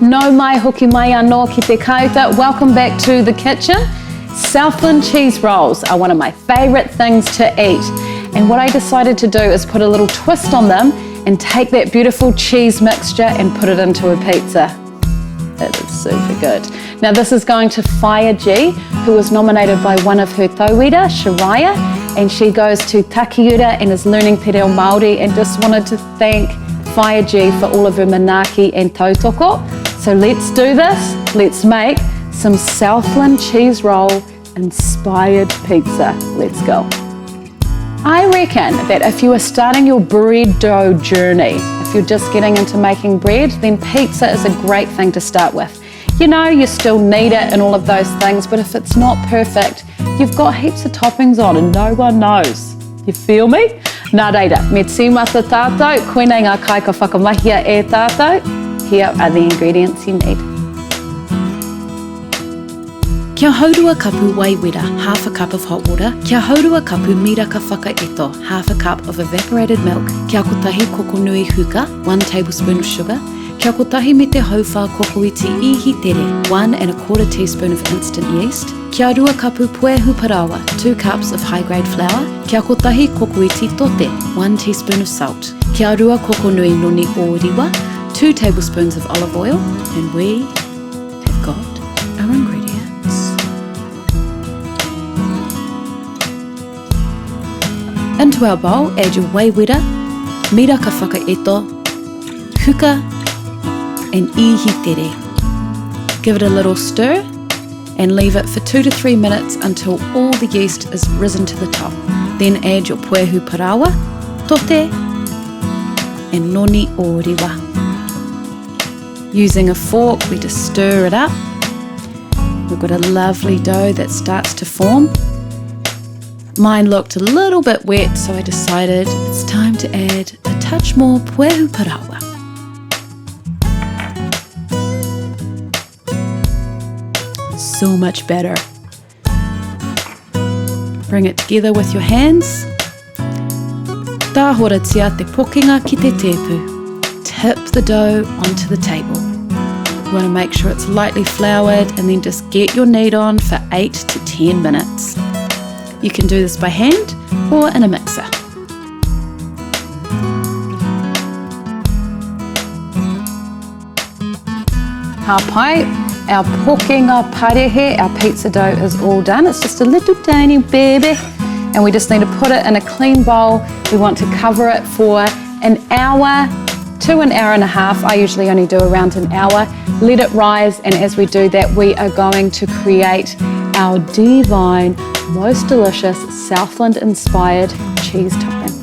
No mai hoki mai anō ki te kauta. Welcome back to the kitchen. Southland cheese rolls are one of my favourite things to eat. And what I decided to do is put a little twist on them and take that beautiful cheese mixture and put it into a pizza. It is super good. Now this is going to Whaia G, who was nominated by one of her tauira, Shiraya, and she goes to Takiura and is learning te reo Māori, and just wanted to thank Whaia G for all of her manaaki and tautoko. So let's do this. Let's make some Southland cheese roll inspired pizza. Let's go. I reckon that if you are starting your bread dough journey, if you're just getting into making bread, then pizza is a great thing to start with. You know, you still need it and all of those things, but if it's not perfect, you've got heaps of toppings on and no one knows. You feel me? Nā reira, me tīmata tātou, koenei ngā kai ka whakamahia e tātou. Here are the ingredients you need. Kia haurua kapu waiwera, half a cup of hot water. Kia haurua kapu miraka whakaeto, half a cup of evaporated milk. Kia kotahi kokonui huka, 1 tablespoon of sugar. Kia kotahi me te hauwha kokoiti ihi tere, 1 1/4 teaspoon of instant yeast. Kia rua kapu puehu parawa, 2 cups of high-grade flour. Kia kotahi kokoiti tote, 1 teaspoon of salt. Kia rua kokonui noni o riwa, 2 tablespoons of olive oil, and we have got our ingredients. Into our bowl, add your waiwera, miraka whakaeto, huka, and ihi tere. Give it a little stir and leave it for 2 to 3 minutes until all the yeast is risen to the top. Then add your puehu parawa, tote, and noni o riwa. Using a fork, we just stir it up. We've got a lovely dough that starts to form. Mine looked a little bit wet, so I decided it's time to add a touch more puehu parawa. So much better. Bring it together with your hands. Tāhora tia te pokinga ki te tepu. Tip the dough onto the table. You want to make sure it's lightly floured and then just get your knead on for 8 to 10 minutes. You can do this by hand or in a mixer. Hapai, our pokinga parehe, our pizza dough is all done. It's just a little tiny baby, and we just need to put it in a clean bowl. We want to cover it for an hour to an hour and a half. I usually only do around an hour. Let it rise, and as we do that, we are going to create our divine, most delicious Southland-inspired cheese topping.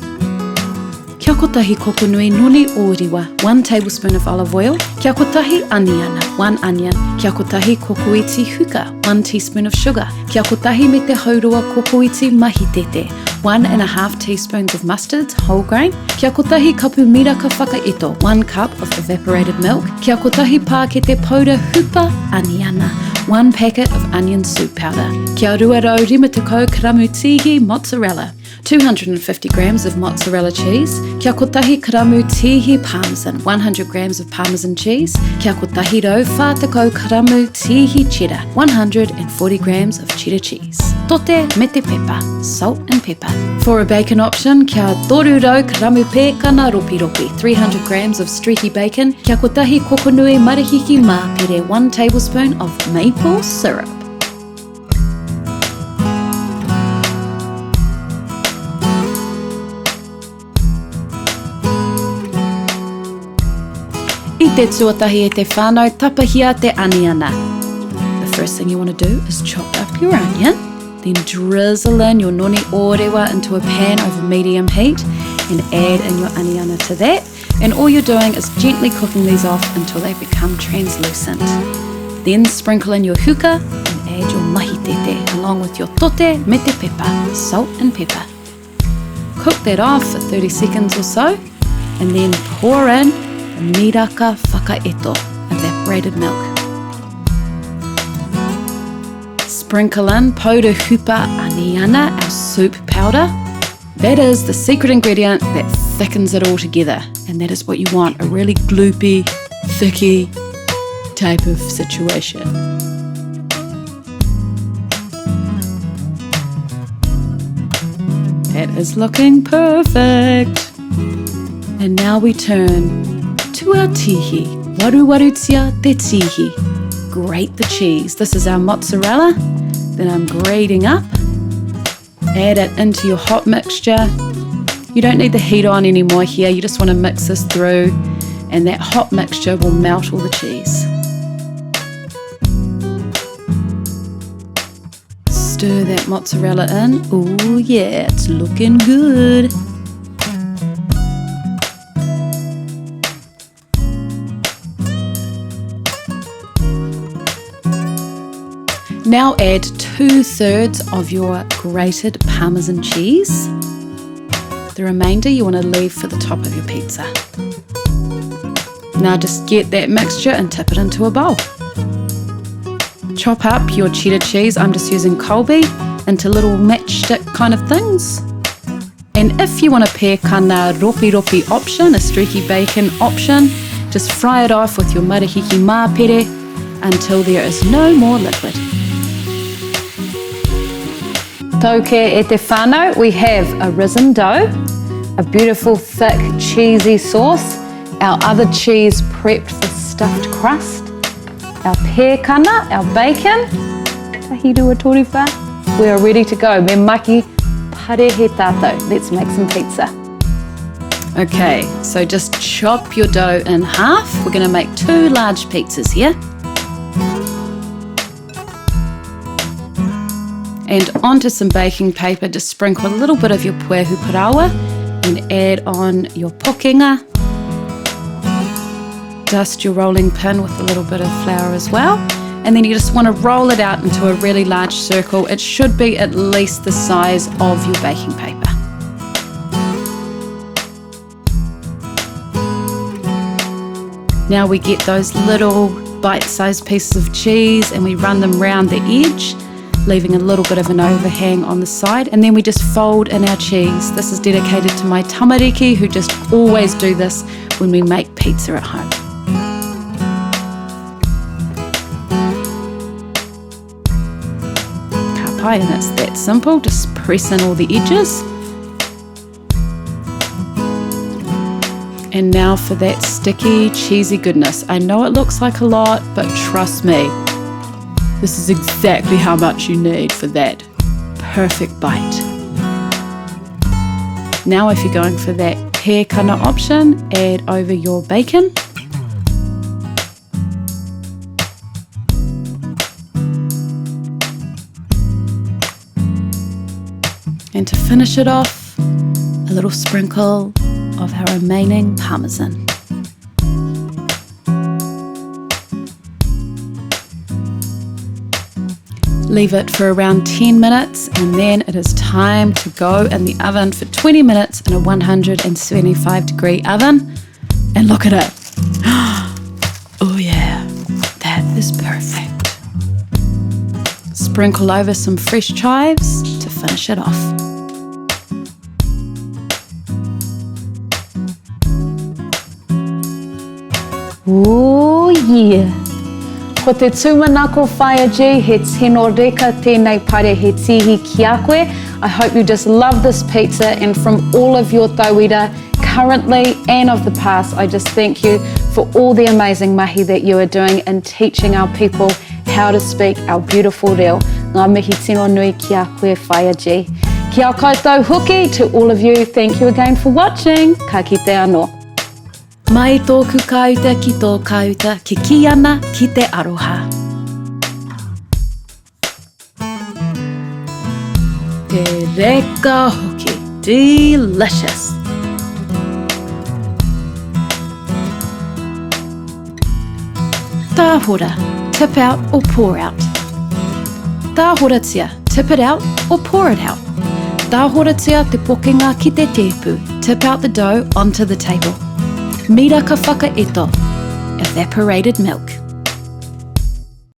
Kia kotahi kokonui noni o riwa, 1 tablespoon of olive oil. Kia kotahi aniana, 1 onion. Kia kotahi kokoiti huka, 1 teaspoon of sugar. Kia kotahi me te haurua kokoiti mahitete, 1 1/2 teaspoons of mustard, whole grain. Kia kotahi kapu miraka whakaeto, 1 cup of evaporated milk. Kia kotahi pākete powder hupa aniana, 1 packet of onion soup powder. Kia ruarau 50 karamu tihi mozzarella, 250 grams of mozzarella cheese. Kia kotahi karamu tihi parmesan, 100 grams of parmesan cheese. Kia kotahi rau 40 karamu tihi cheddar, 140 grams of cheddar cheese. Tote me te pepper, salt and pepper. For a bacon option, kia toru rau karamu pēkana ropi, 300 grams of streaky bacon. Kia kotahi kokonui marihiki mā pere, 1 tablespoon of maple syrup. I te tuatahi e te whānau, tapahia te aniana. The first thing you want to do is chop up your onion, then drizzle in your noni orewa into a pan over medium heat and add in your aniana to that. And all you're doing is gently cooking these off until they become translucent. Then sprinkle in your huka and add your mahitete along with your tote me te pepper, salt and pepper. Cook that off for 30 seconds or so and then pour in miraka whakaeto, evaporated milk. Sprinkle in powder hupa aniana, our soup powder. That is the secret ingredient that thickens it all together, and that is what you want, a really gloopy, thicky type of situation. That is looking perfect. And now we turn to our tihi. Waruwarutia te tihi. Grate the cheese. This is our mozzarella. Then I'm grating up. Add it into your hot mixture. You don't need the heat on anymore here. You just want to mix this through, and that hot mixture will melt all the cheese. Stir that mozzarella in. Oh yeah, it's looking good. Now add 2/3 of your grated Parmesan cheese. The remainder you want to leave for the top of your pizza. Now just get that mixture and tip it into a bowl. Chop up your cheddar cheese, I'm just using Colby, into little matchstick kind of things. And if you want a pēkana ropi option, a streaky bacon option, just fry it off with your marihiki māpere until there is no more liquid. Tauke e te whānau, we have a risen dough, a beautiful thick cheesy sauce, our other cheese prepped for stuffed crust, our pēkana, our bacon, tahirua toriwha. We are ready to go. Me maki pare he tātou. Let's make some pizza. Okay, so just chop your dough in half. We're going to make 2 large pizzas here. And onto some baking paper, just sprinkle a little bit of your pūoro and add on your pokenga. Dust your rolling pin with a little bit of flour as well. And then you just want to roll it out into a really large circle. It should be at least the size of your baking paper. Now we get those little bite-sized pieces of cheese and we run them round the edge, leaving a little bit of an overhang on the side, and then we just fold in our cheese. This is dedicated to my tamariki, who just always do this when we make pizza at home. Ka pai, and it's that simple, just press in all the edges. And now for that sticky, cheesy goodness. I know it looks like a lot, but trust me, this is exactly how much you need for that perfect bite. Now if you're going for that pēkana option, add over your bacon. And to finish it off, a little sprinkle of our remaining Parmesan. Leave it for around 10 minutes and then it is time to go in the oven for 20 minutes in a 175 degree oven. And look at it. Oh yeah, that is perfect. Sprinkle over some fresh chives to finish it off. Oh yeah. Ko te tūmanako whaiaji, he tino reka tēnei pare he tihi ki a koe. I hope you just love this pizza, and from all of your tauira currently and of the past, I just thank you for all the amazing mahi that you are doing in teaching our people how to speak our beautiful reo. Ngā mihi tino nui ki a koe whaiaji. Kia koutou hoki to all of you. Thank you again for watching. Ka kite anō. Mai tōku kauta ki tō kauta, ke ki ana ki te aroha. Te reka hoki, delicious. Tāhora, tip out or pour out. Tāhoratia, tip it out or pour it out. Tāhoratia te pokenga ki te tepu, tip out the dough onto the table. Mira ka whakaeto, evaporated milk.